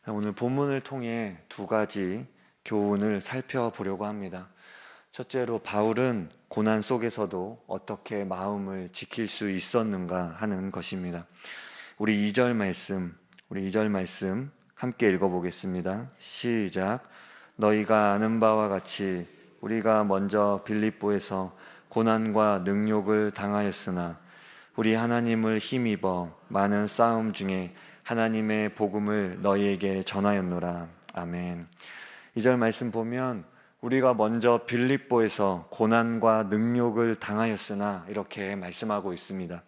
오늘 본문을 통해 두 가지 교훈을 살펴보려고 합니다. 첫째로 바울은 고난 속에서도 어떻게 마음을 지킬 수 있었는가 하는 것입니다. 우리 2절 말씀 함께 읽어보겠습니다. 시작. 너희가 아는 바와 같이 우리가 먼저 빌립보에서 고난과 능욕을 당하였으나 우리 하나님을 힘입어 많은 싸움 중에 하나님의 복음을 너희에게 전하였노라. 아멘. 2절 말씀 보면 우리가 먼저 빌립보에서 고난과 능욕을 당하였으나 이렇게 말씀하고 있습니다.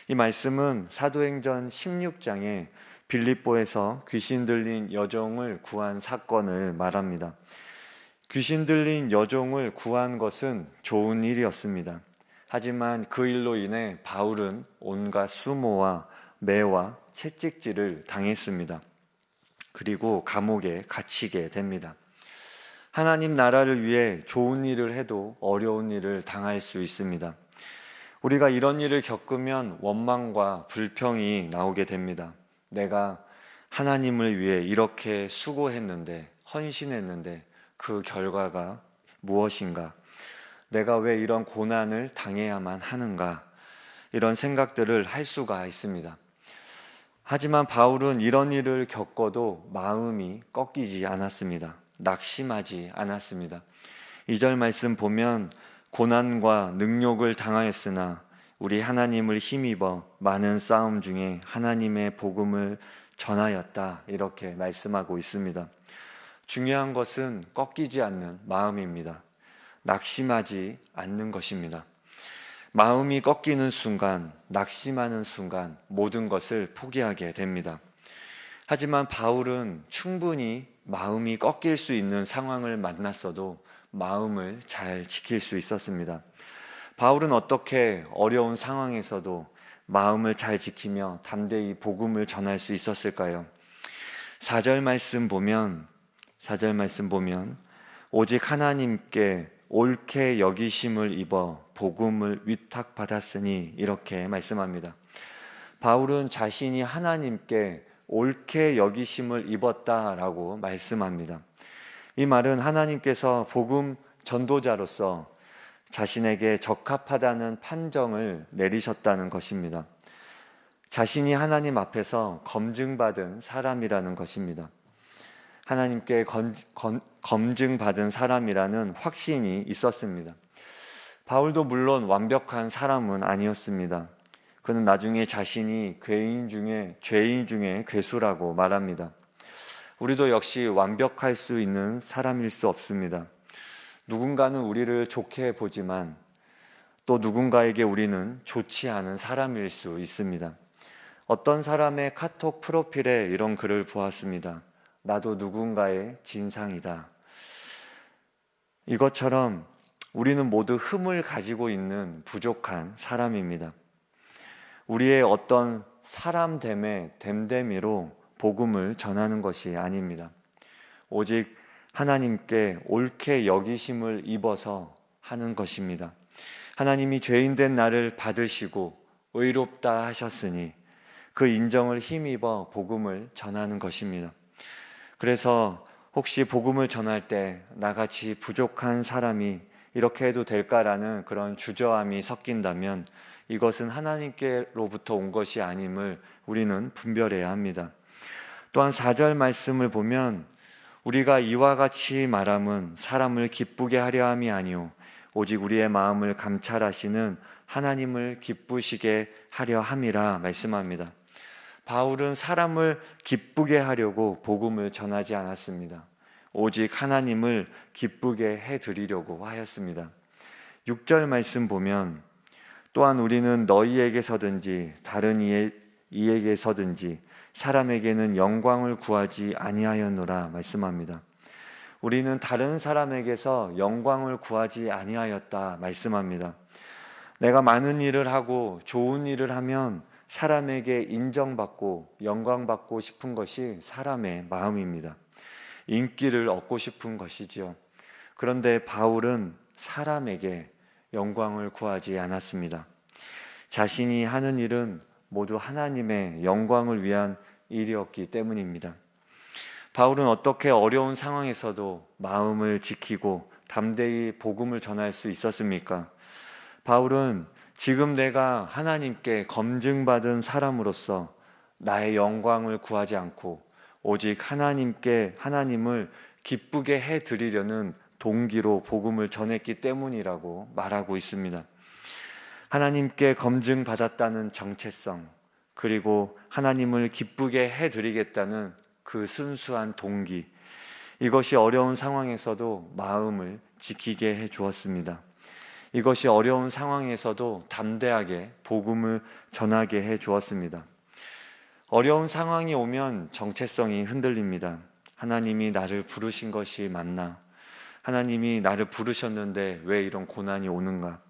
이 말씀은 사도행전 16장에 빌립보에서 귀신 들린 여종을 구한 사건을 말합니다. 귀신 들린 여종을 구한 것은 좋은 일이었습니다. 하지만 그 일로 인해 바울은 온갖 수모와 매와 채찍질을 당했습니다. 그리고 감옥에 갇히게 됩니다. 하나님 나라를 위해 좋은 일을 해도 어려운 일을 당할 수 있습니다. 우리가 이런 일을 겪으면 원망과 불평이 나오게 됩니다. 내가 하나님을 위해 이렇게 수고했는데, 헌신했는데 그 결과가 무엇인가? 내가 왜 이런 고난을 당해야만 하는가? 이런 생각들을 할 수가 있습니다. 하지만 바울은 이런 일을 겪어도 마음이 꺾이지 않았습니다. 낙심하지 않았습니다. 2절 말씀 보면 고난과 능욕을 당하였으나 우리 하나님을 힘입어 많은 싸움 중에 하나님의 복음을 전하였다. 이렇게 말씀하고 있습니다. 중요한 것은 꺾이지 않는 마음입니다. 낙심하지 않는 것입니다. 마음이 꺾이는 순간, 낙심하는 순간 모든 것을 포기하게 됩니다. 하지만 바울은 충분히 마음이 꺾일 수 있는 상황을 만났어도 마음을 잘 지킬 수 있었습니다. 바울은 어떻게 어려운 상황에서도 마음을 잘 지키며 담대히 복음을 전할 수 있었을까요? 4절 말씀 보면 오직 하나님께 옳게 여기심을 입어 복음을 위탁받았으니 이렇게 말씀합니다. 바울은 자신이 하나님께 옳게 여기심을 입었다라고 말씀합니다. 이 말은 하나님께서 복음 전도자로서 자신에게 적합하다는 판정을 내리셨다는 것입니다. 자신이 하나님 앞에서 검증받은 사람이라는 것입니다. 하나님께 검증받은 사람이라는 확신이 있었습니다. 바울도 물론 완벽한 사람은 아니었습니다. 그는 나중에 자신이 죄인 중에 괴수라고 말합니다. 우리도 역시 완벽할 수 있는 사람일 수 없습니다. 누군가는 우리를 좋게 보지만 또 누군가에게 우리는 좋지 않은 사람일 수 있습니다. 어떤 사람의 카톡 프로필에 이런 글을 보았습니다. 나도 누군가의 진상이다. 이것처럼 우리는 모두 흠을 가지고 있는 부족한 사람입니다. 우리의 어떤 사람됨의 됨됨이로 복음을 전하는 것이 아닙니다. 오직 하나님께 옳게 여기심을 입어서 하는 것입니다. 하나님이 죄인된 나를 받으시고 의롭다 하셨으니 그 인정을 힘입어 복음을 전하는 것입니다. 그래서 혹시 복음을 전할 때 나같이 부족한 사람이 이렇게 해도 될까라는 그런 주저함이 섞인다면 이것은 하나님께로부터 온 것이 아님을 우리는 분별해야 합니다. 또한 4절 말씀을 보면 우리가 이와 같이 말함은 사람을 기쁘게 하려 함이 아니오 오직 우리의 마음을 감찰하시는 하나님을 기쁘시게 하려 함이라 말씀합니다. 바울은 사람을 기쁘게 하려고 복음을 전하지 않았습니다. 오직 하나님을 기쁘게 해드리려고 하였습니다. 6절 말씀 보면 또한 우리는 너희에게서든지 다른 이에게서든지 사람에게는 영광을 구하지 아니하였노라 말씀합니다. 우리는 다른 사람에게서 영광을 구하지 아니하였다 말씀합니다. 내가 많은 일을 하고 좋은 일을 하면 사람에게 인정받고 영광받고 싶은 것이 사람의 마음입니다. 인기를 얻고 싶은 것이지요. 그런데 바울은 사람에게 영광을 구하지 않았습니다. 자신이 하는 일은 모두 하나님의 영광을 위한 일이었기 때문입니다. 바울은 어떻게 어려운 상황에서도 마음을 지키고 담대히 복음을 전할 수 있었습니까? 바울은 지금 내가 하나님께 검증받은 사람으로서 나의 영광을 구하지 않고 오직 하나님을 기쁘게 해 드리려는 동기로 복음을 전했기 때문이라고 말하고 있습니다. 하나님께 검증받았다는 정체성, 그리고 하나님을 기쁘게 해 드리겠다는 그 순수한 동기, 이것이 어려운 상황에서도 마음을 지키게 해 주었습니다. 이것이 어려운 상황에서도 담대하게 복음을 전하게 해 주었습니다. 어려운 상황이 오면 정체성이 흔들립니다. 하나님이 나를 부르신 것이 맞나? 하나님이 나를 부르셨는데 왜 이런 고난이 오는가?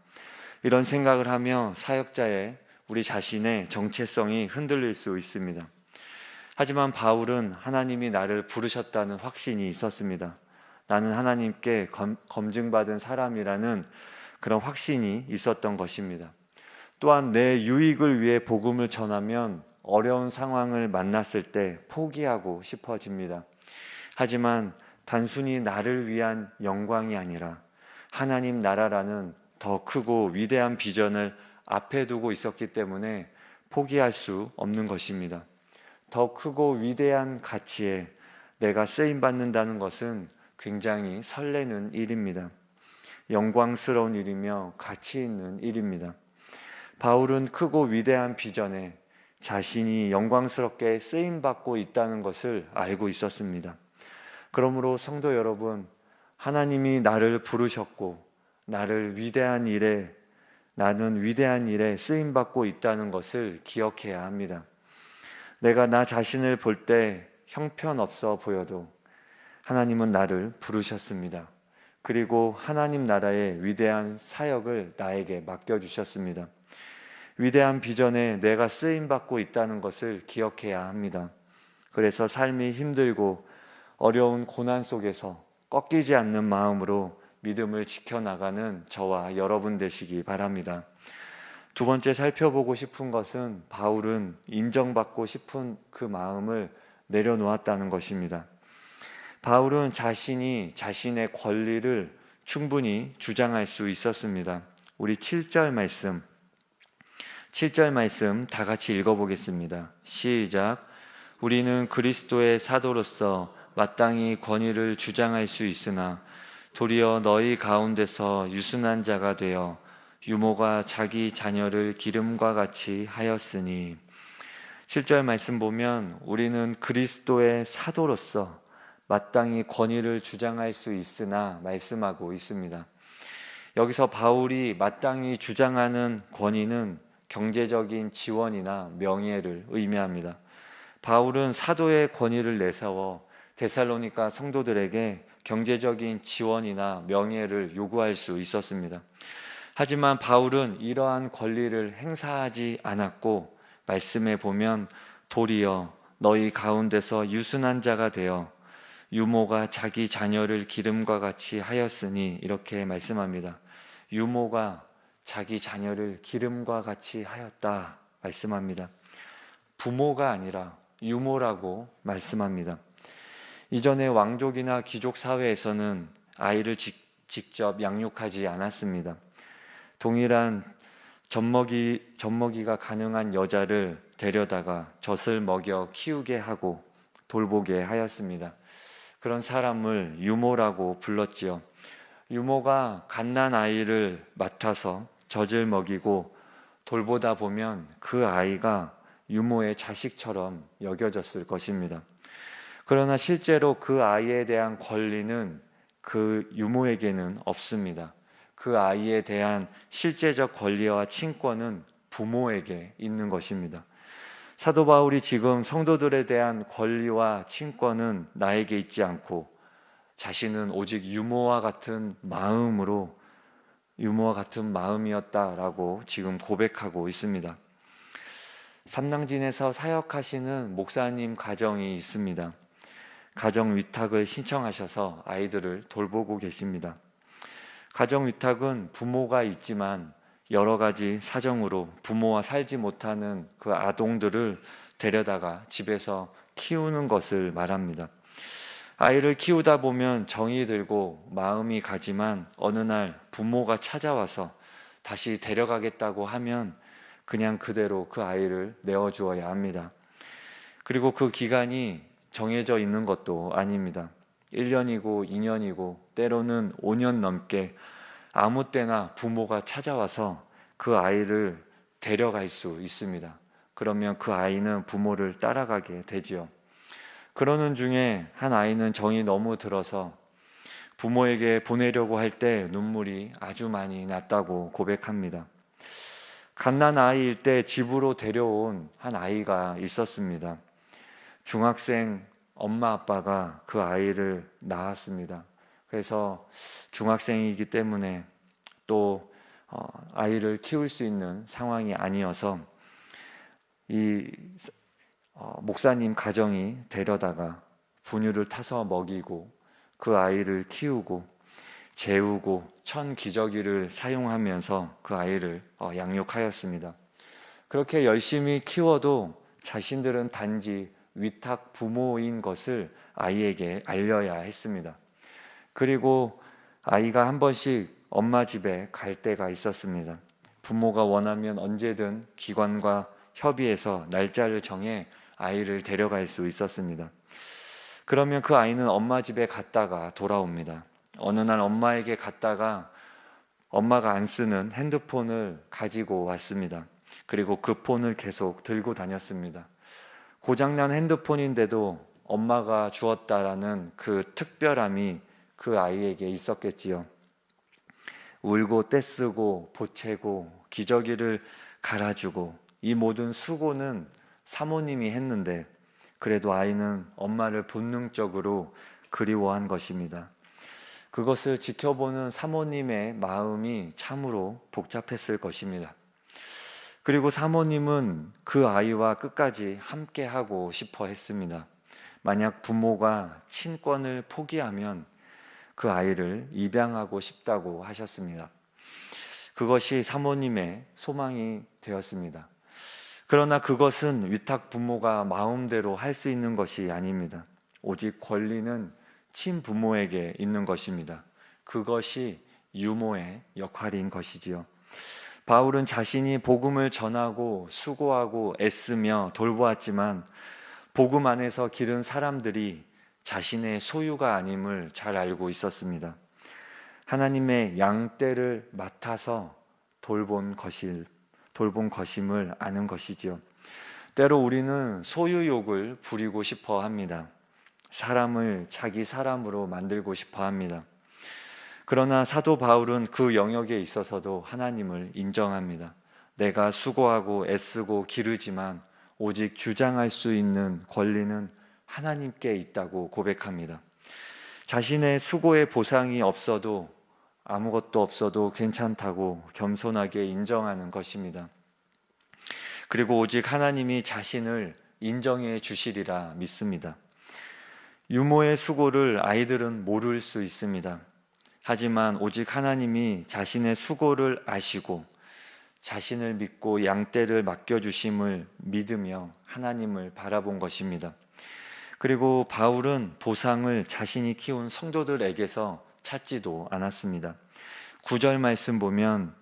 이런 생각을 하며 사역자의 우리 자신의 정체성이 흔들릴 수 있습니다. 하지만 바울은 하나님이 나를 부르셨다는 확신이 있었습니다. 나는 하나님께 검증받은 사람이라는 그런 확신이 있었던 것입니다. 또한 내 유익을 위해 복음을 전하면 어려운 상황을 만났을 때 포기하고 싶어집니다. 하지만 단순히 나를 위한 영광이 아니라 하나님 나라라는 더 크고 위대한 비전을 앞에 두고 있었기 때문에 포기할 수 없는 것입니다. 더 크고 위대한 가치에 내가 쓰임받는다는 것은 굉장히 설레는 일입니다. 영광스러운 일이며 가치 있는 일입니다. 바울은 크고 위대한 비전에 자신이 영광스럽게 쓰임받고 있다는 것을 알고 있었습니다. 그러므로 성도 여러분, 하나님이 나를 부르셨고 나는 위대한 일에 쓰임받고 있다는 것을 기억해야 합니다. 내가 나 자신을 볼 때 형편없어 보여도 하나님은 나를 부르셨습니다. 그리고 하나님 나라의 위대한 사역을 나에게 맡겨주셨습니다. 위대한 비전에 내가 쓰임받고 있다는 것을 기억해야 합니다. 그래서 삶이 힘들고 어려운 고난 속에서 꺾이지 않는 마음으로 믿음을 지켜나가는 저와 여러분 되시기 바랍니다. 두 번째 살펴보고 싶은 것은 바울은 인정받고 싶은 그 마음을 내려놓았다는 것입니다. 바울은 자신이 자신의 권리를 충분히 주장할 수 있었습니다. 우리 7절 말씀 다 같이 읽어보겠습니다. 시작. 우리는 그리스도의 사도로서 마땅히 권위를 주장할 수 있으나 도리어 너희 가운데서 유순한 자가 되어 유모가 자기 자녀를 기름과 같이 하였으니. 7절 말씀 보면 우리는 그리스도의 사도로서 마땅히 권위를 주장할 수 있으나 말씀하고 있습니다. 여기서 바울이 마땅히 주장하는 권위는 경제적인 지원이나 명예를 의미합니다. 바울은 사도의 권위를 내세워 데살로니가 성도들에게 경제적인 지원이나 명예를 요구할 수 있었습니다. 하지만 바울은 이러한 권리를 행사하지 않았고 말씀에 보면 도리어 너희 가운데서 유순한 자가 되어 유모가 자기 자녀를 기름과 같이 하였으니 이렇게 말씀합니다. 유모가 자기 자녀를 기름과 같이 하였다 말씀합니다. 부모가 아니라 유모라고 말씀합니다. 이전에 왕족이나 귀족 사회에서는 아이를 직접 양육하지 않았습니다. 동일한 젖먹이가 가능한 여자를 데려다가 젖을 먹여 키우게 하고 돌보게 하였습니다. 그런 사람을 유모라고 불렀지요. 유모가 갓난 아이를 맡아서 젖을 먹이고 돌보다 보면 그 아이가 유모의 자식처럼 여겨졌을 것입니다. 그러나 실제로 그 아이에 대한 권리는 그 유모에게는 없습니다. 그 아이에 대한 실제적 권리와 친권은 부모에게 있는 것입니다. 사도 바울이 지금 성도들에 대한 권리와 친권은 나에게 있지 않고 자신은 오직 유모와 같은 마음이었다라고 지금 고백하고 있습니다. 삼낭진에서 사역하시는 목사님 가정이 있습니다. 가정 위탁을 신청하셔서 아이들을 돌보고 계십니다. 가정 위탁은 부모가 있지만 여러 가지 사정으로 부모와 살지 못하는 그 아동들을 데려다가 집에서 키우는 것을 말합니다. 아이를 키우다 보면 정이 들고 마음이 가지만 어느 날 부모가 찾아와서 다시 데려가겠다고 하면 그냥 그대로 그 아이를 내어주어야 합니다. 그리고 그 기간이 정해져 있는 것도 아닙니다. 1년이고 2년이고 때로는 5년 넘게 아무 때나 부모가 찾아와서 그 아이를 데려갈 수 있습니다. 그러면 그 아이는 부모를 따라가게 되지요. 그러는 중에 한 아이는 정이 너무 들어서 부모에게 보내려고 할 때 눈물이 아주 많이 났다고 고백합니다. 갓난 아이일 때 집으로 데려온 한 아이가 있었습니다. 중학생 엄마 아빠가 그 아이를 낳았습니다. 그래서 중학생이기 때문에 또 아이를 키울 수 있는 상황이 아니어서 이 목사님 가정이 데려다가 분유를 타서 먹이고 그 아이를 키우고 재우고 천기저귀를 사용하면서 그 아이를 양육하였습니다. 그렇게 열심히 키워도 자신들은 단지 위탁 부모인 것을 아이에게 알려야 했습니다. 그리고 아이가 한 번씩 엄마 집에 갈 때가 있었습니다. 부모가 원하면 언제든 기관과 협의해서 날짜를 정해 아이를 데려갈 수 있었습니다. 그러면 그 아이는 엄마 집에 갔다가 돌아옵니다. 어느 날 엄마에게 갔다가 엄마가 안 쓰는 핸드폰을 가지고 왔습니다. 그리고 그 폰을 계속 들고 다녔습니다. 고장난 핸드폰인데도 엄마가 주었다라는 그 특별함이 그 아이에게 있었겠지요. 울고 떼쓰고 보채고 기저귀를 갈아주고 이 모든 수고는 사모님이 했는데 그래도 아이는 엄마를 본능적으로 그리워한 것입니다. 그것을 지켜보는 사모님의 마음이 참으로 복잡했을 것입니다. 그리고 사모님은 그 아이와 끝까지 함께 하고 싶어 했습니다. 만약 부모가 친권을 포기하면 그 아이를 입양하고 싶다고 하셨습니다. 그것이 사모님의 소망이 되었습니다. 그러나 그것은 위탁 부모가 마음대로 할 수 있는 것이 아닙니다. 오직 권리는 친부모에게 있는 것입니다. 그것이 유모의 역할인 것이지요. 바울은 자신이 복음을 전하고 수고하고 애쓰며 돌보았지만 복음 안에서 기른 사람들이 자신의 소유가 아님을 잘 알고 있었습니다. 하나님의 양떼를 맡아서 돌본 것임을 아는 것이지요. 때로 우리는 소유욕을 부리고 싶어 합니다. 사람을 자기 사람으로 만들고 싶어 합니다. 그러나 사도 바울은 그 영역에 있어서도 하나님을 인정합니다. 내가 수고하고 애쓰고 기르지만 오직 주장할 수 있는 권리는 하나님께 있다고 고백합니다. 자신의 수고의 보상이 없어도 아무것도 없어도 괜찮다고 겸손하게 인정하는 것입니다. 그리고 오직 하나님이 자신을 인정해 주시리라 믿습니다. 유모의 수고를 아이들은 모를 수 있습니다. 하지만 오직 하나님이 자신의 수고를 아시고 자신을 믿고 양떼를 맡겨주심을 믿으며 하나님을 바라본 것입니다. 그리고 바울은 보상을 자신이 키운 성도들에게서 찾지도 않았습니다. 9절 말씀 보면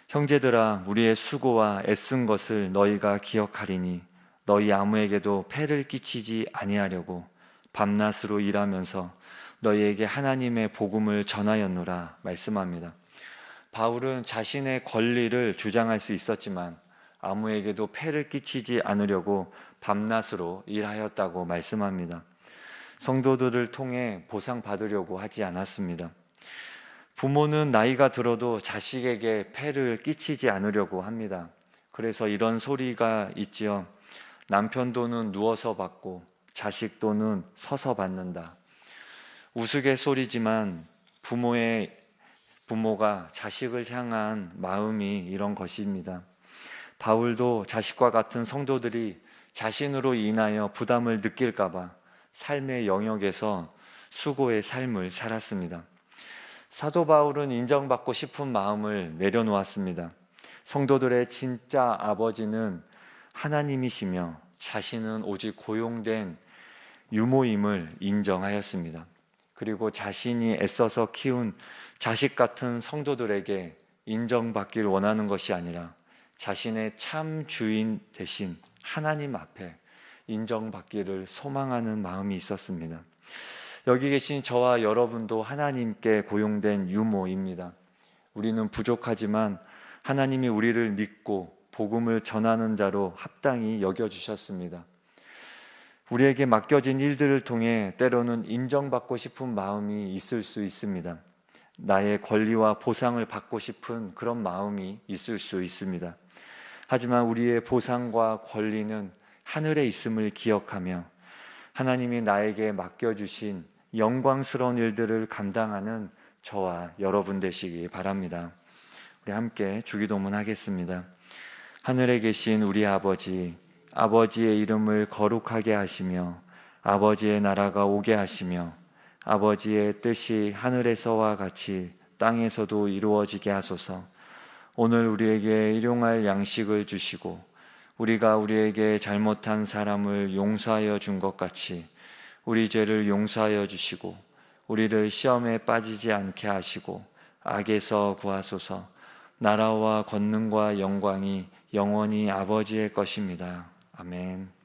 형제들아 우리의 수고와 애쓴 것을 너희가 기억하리니 너희 아무에게도 폐를 끼치지 아니하려고 밤낮으로 일하면서 너희에게 하나님의 복음을 전하였노라 말씀합니다. 바울은 자신의 권리를 주장할 수 있었지만 아무에게도 폐를 끼치지 않으려고 밤낮으로 일하였다고 말씀합니다. 성도들을 통해 보상받으려고 하지 않았습니다. 부모는 나이가 들어도 자식에게 폐를 끼치지 않으려고 합니다. 그래서 이런 소리가 있지요. 남편 돈은 누워서 받고 자식 돈은 서서 받는다. 우스갯소리지만 부모가 자식을 향한 마음이 이런 것입니다. 바울도 자식과 같은 성도들이 자신으로 인하여 부담을 느낄까 봐 삶의 영역에서 수고의 삶을 살았습니다. 사도 바울은 인정받고 싶은 마음을 내려놓았습니다. 성도들의 진짜 아버지는 하나님이시며 자신은 오직 고용된 유모임을 인정하였습니다. 그리고 자신이 애써서 키운 자식 같은 성도들에게 인정받길 원하는 것이 아니라 자신의 참 주인 대신 하나님 앞에 인정받기를 소망하는 마음이 있었습니다. 여기 계신 저와 여러분도 하나님께 고용된 유모입니다. 우리는 부족하지만 하나님이 우리를 믿고 복음을 전하는 자로 합당히 여겨주셨습니다. 우리에게 맡겨진 일들을 통해 때로는 인정받고 싶은 마음이 있을 수 있습니다. 나의 권리와 보상을 받고 싶은 그런 마음이 있을 수 있습니다. 하지만 우리의 보상과 권리는 하늘에 있음을 기억하며 하나님이 나에게 맡겨주신 영광스러운 일들을 감당하는 저와 여러분 되시기 바랍니다. 우리 함께 주기도문 하겠습니다. 하늘에 계신 우리 아버지, 아버지의 이름을 거룩하게 하시며 아버지의 나라가 오게 하시며 아버지의 뜻이 하늘에서와 같이 땅에서도 이루어지게 하소서. 오늘 우리에게 일용할 양식을 주시고 우리가 우리에게 잘못한 사람을 용서하여 준 것 같이 우리 죄를 용서하여 주시고 우리를 시험에 빠지지 않게 하시고 악에서 구하소서. 나라와 권능과 영광이 영원히 아버지의 것입니다. 아멘.